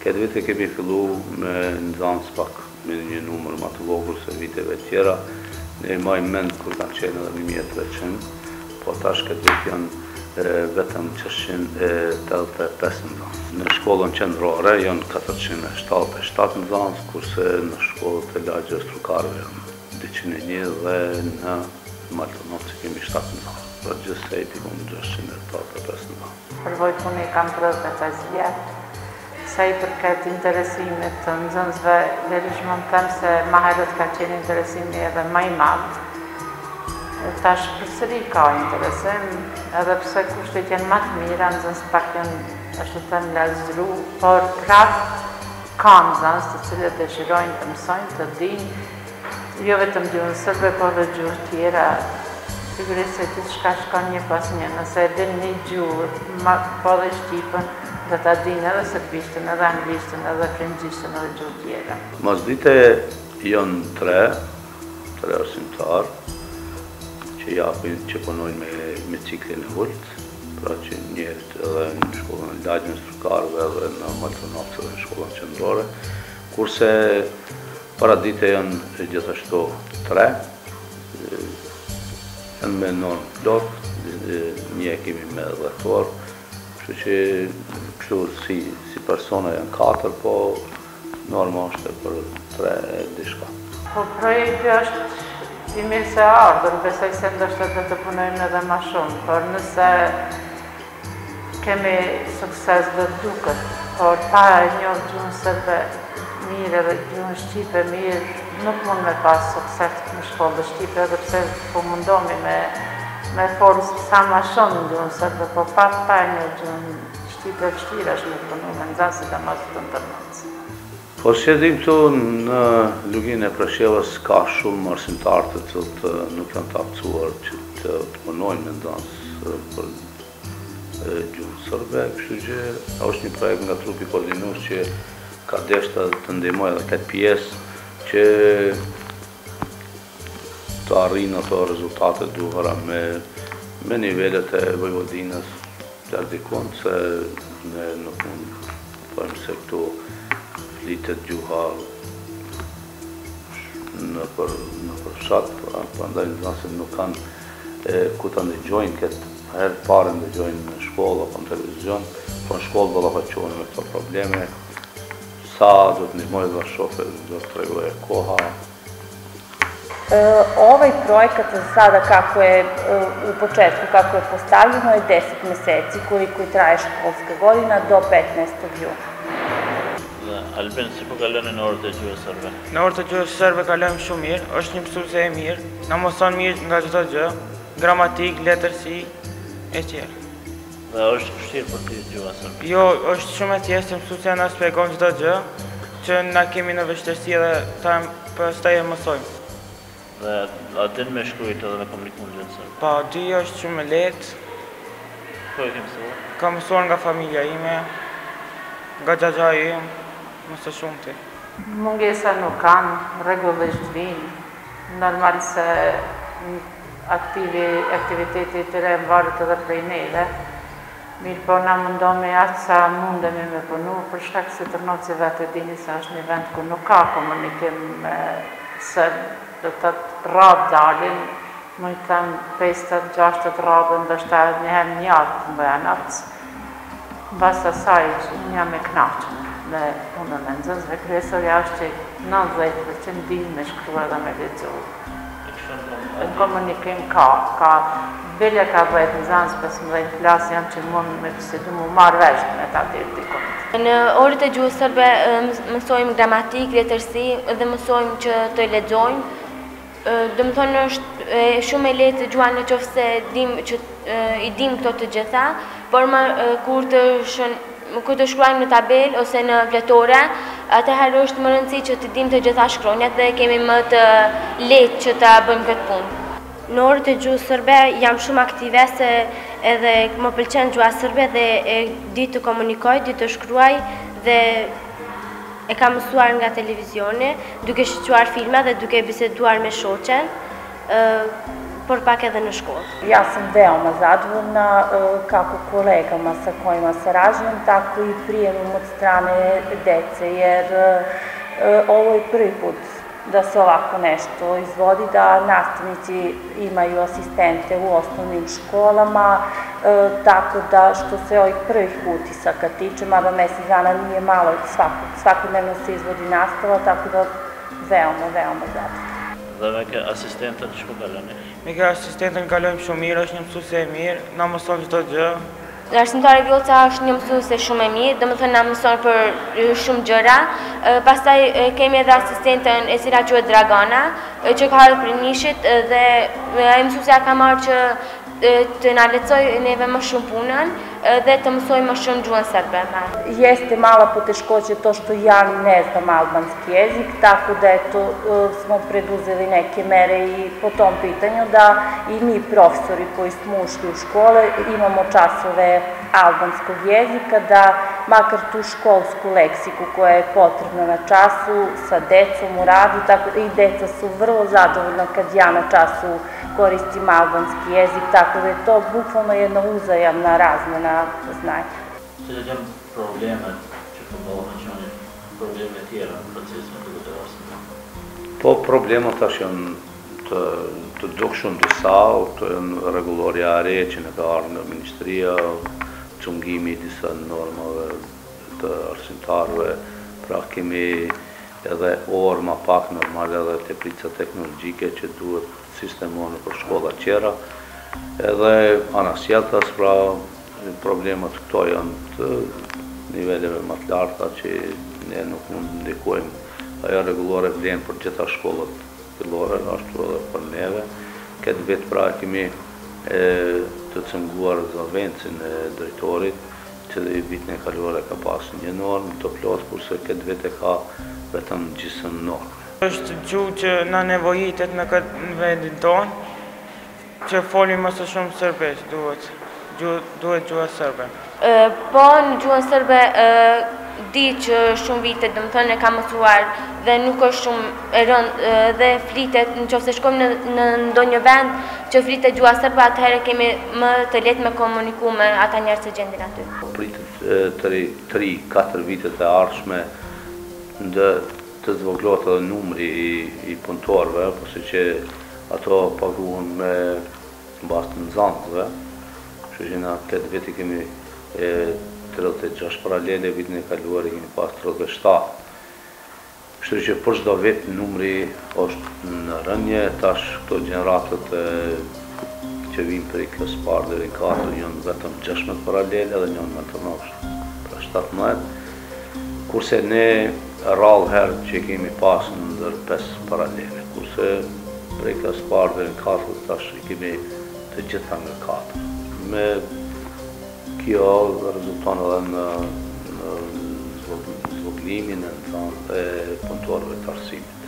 Këtë vit e kemi fillu me nxansë pak me një numër më të vogël se viteve tjera. Ne majmë mend kur kanë qenë edhe 1300, po tash këtë vit janë vetëm 685 nxansë. Në shkollën qendrore janë 477 nxansë, kurse në shkollët e lagjës trukarëve janë 201 dhe në Maltonovci kemi 7 nxansë. Pra gjithsej pikon 685 nxansë. Përvoj puni kam 35 vjetë. Sa i përket interesimit të nxënësve, verish më them se ma herët ka qenë interesimi edhe më i madh. Tash përsëri ka interesim, edhe pse kushtet janë më të mira, nxënësit pak janë, ashtu të thënë, lavdëru, por prapë ka nxënës të cilët dëshirojnë të mësojnë, të dinë, jo vetëm gjuhën serbe, por dhe gjuhë tjera. Sigurisht se gjithçka shkon një pas një, nëse e din një gjuhë, po dhe shqipën, dhe ta dinë edhe serbishtën, edhe anglishtën, edhe frëngjishtën, edhe gjuhë tjera. Masdite janë tre arsimtarë që punojnë me ciklin e ullt, pra që njerët edhe në shkollën e lagjës trukarëve edhe në Maltonovci dhe në shkollën qendrore, kurse paradite janë gjithashtu tre, janë me normë plot, një kemi me dhjetor, kështu që kështu si persona janë 4, po norma është për 3 diçka. Po projekti është i mirë se ardhur, besoj se ndoshta do të punojmë edhe më shumë, por nëse kemi sukses do të duket, por pa e njohur gjuhën serbe mirë dhe gjuhën shqipe mirë, nuk mund me pas sukses në shkollë shqipe, edhe pse po mundohemi me forcë sa më shumë në gjuhën serbe, po pa e njohur gjuhën shqipe vështirë është me punu me nxënësit e mos të ndërmjetësit. Po që dim këtu në luginë e Preshevës ka shumë arsimtarë të cilët nuk janë të aftësuar që të punojnë me nxënës për gjuhën serbe, kështu që është një projekt nga trupi koordinues që ka deshta të ndihmojë edhe këtë pjesë që të arrijnë ato rezultate duhura me nivelet e vojvodinës dikon, se ne nuk mund të thojmë se këtu flitet gjuha në për fshat, prandaj nxënësit nuk kanë ku ta ndëgjojnë këtë herë parë ndëgjojnë në shkollë apo në televizion, po në shkollë ballafaqohen me këto probleme. Sa do të ndihmojë dhe shofe, do të tregojë koha. Ovaj projekat za sada kako je u početku, kako je postavljeno, je 10 meseci koji traje školska godina do 15. juna. Albin, si po kalon në orët e gjuhës serbe? Në orët e gjuhës serbe kalojmë shumë mirë, është një mësuese e mirë, na mëson mirë nga çdo gjë, gramatik, letërsi e tjerë. Dhe është vështirë për ty gjuha serbe? Jo, është shumë e thjeshtë, mësuesja na shpjegon çdo gjë, që na kemi në vështirësi dhe pastaj e mësojmë. Dhe a din me shkruajt edhe me komunikim në gjuhën serbe? Po, di është shumë lehtë. Ku e ke mësuar? Kam mësuar nga familja ime, nga xhaxha im. Mësë shumë ti. Mungesa nuk kanë, rregullisht vinë. Normal se aktiviteti të re varet edhe prej neve. Mirë po na mundohemi aq sa mundemi me punu, për shkak se Trnovci vetë dini se është një vend ku nuk ka komunikim me serb, do të thotë radhë dalin, më i them 50-60 radhë, ndoshta njëherë një javë të bëjanat. Mbas asaj jam e kënaqur me punën e nxënësve. Kryesorja është që 90% dinë me shkruar dhe me lexu. Në komunikim ka Velja ka bëhet nxënës 15 klas janë që mund me bisedu mu marrë vesh me ta deri dikun. Në orët e gjuhës serbe mësojmë gramatik, letërsi dhe mësojmë që të lexojmë. Do të thonë është shumë e lehtë gjuha në qoftë se i dim këto të gjitha, por kur të shkruajmë në tabel ose në fletore, atëherë është më rëndësi që të dim të gjitha shkronjat dhe kemi më të lehtë që ta bëjmë këtë punë. Në orët e gjuhës serbe jam shumë aktive se edhe më pëlqen gjuha serbe dhe di të komunikoj, di të shkruaj dhe e kam mësuar nga televizioni, duke shoqëruar filma dhe duke biseduar me shoqen. por pak edhe në shkollë. Ja sam veoma zadovoljna kako kolegama sa kojima sarađujem, tako i prijemom od strane dece, jer ovo je prvi put da se ovako nešto izvodi, da nastavnici imaju asistente u osnovnim školama, tako da što se ovih prvih utisaka tiče, mada mesec dana nije malo, svakodnevno se izvodi nastava, tako da veoma zadovoljna. Dhe me ke asistentën që po kaloni? Me ke asistentën kalojmë shumë mirë, është një mësuese e mirë, na mëson çdo gjë. Arsimtare Vjoca është një mësuese shumë e mirë, domethënë na mëson për shumë gjëra. Pastaj kemi edhe asistentën e cila quhet Dragana, që ka ardhur prej Nishit dhe ai mësuesja ka marrë që të na lecoj neve më shumë punën dhe të mësoj më shumë gjuhën serbe. Jeste mala poteškoća to što ja ne znam albanski jezik, tako da smo preduzeli neke mere i po tom pitanju da i mi profesori koji smo ušli u škole imamo časove albanskog jezika, da makar tu školsku leksiku koja je potrebna na času sa decom u radu, tako da i deca su vrlo zadovoljna kad ja na času koristim albanski jezik, tako da je to bukvalno jedna uzajamna razmjena znanja. Cilat janë problemet që përballen që janë probleme tjera në procesin e përgatitjes? Po problemet tash janë të dukshëm disa, të janë rregulloria e re që ne ka ardhur nga Ministria, çungimi i disa normave të arsimtarëve, pra kemi edhe orë ma pak normal edhe teplica teknologjike që duhet sistemonë për shkolla tjera, edhe anasjeltas, pra problemet këto janë të niveleve më të larta që ne nuk mund të ndikojmë. Ajo rregullore vlen për gjitha shkollat fillore, ashtu edhe për neve. Këtë vit pra kemi të cënguar zalvencin e drejtorit, që dhe vitin e kaluar ka pas një normë të plot, kurse këtë vit e ka vetëm gjysmë normë. Është gjuhë që na nevojitet në këtë vendin tonë, që folim më së shumë serbisht, duhet gjuha serbe. Po, në gjuhën serbe di që shumë vite, domethënë e kam mësuar dhe nuk është shumë e rëndë dhe flitet, nëse shkojmë në ndonjë vend që flitet gjuha serbe, atëherë kemi më të lehtë me komuniku me ata njerëz që gjenden aty. Pritet 3-4 vitet e ardhshme të zvoglohet edhe numri i punëtorëve, pasi që ato paguhen me bazë të nxënësve, kështu që na këtë vit kemi 36 paralele, vitin e kaluar kemi pas 37. Kështu që për çdo vit numri është në rënje, tash këto gjeneratët që vinë për i klasë parë dhe 4 janë vetëm 16 paralele dhe njën më të nofshë, pra 17, kurse ne rrallë herë që kemi pasë në ndër 5 paralele, kurse për i klasë parë dhe 4 tash kemi të gjitha nga 4. Me kjo rezulton edhe në zvoglimin e punëtorëve të arsimit.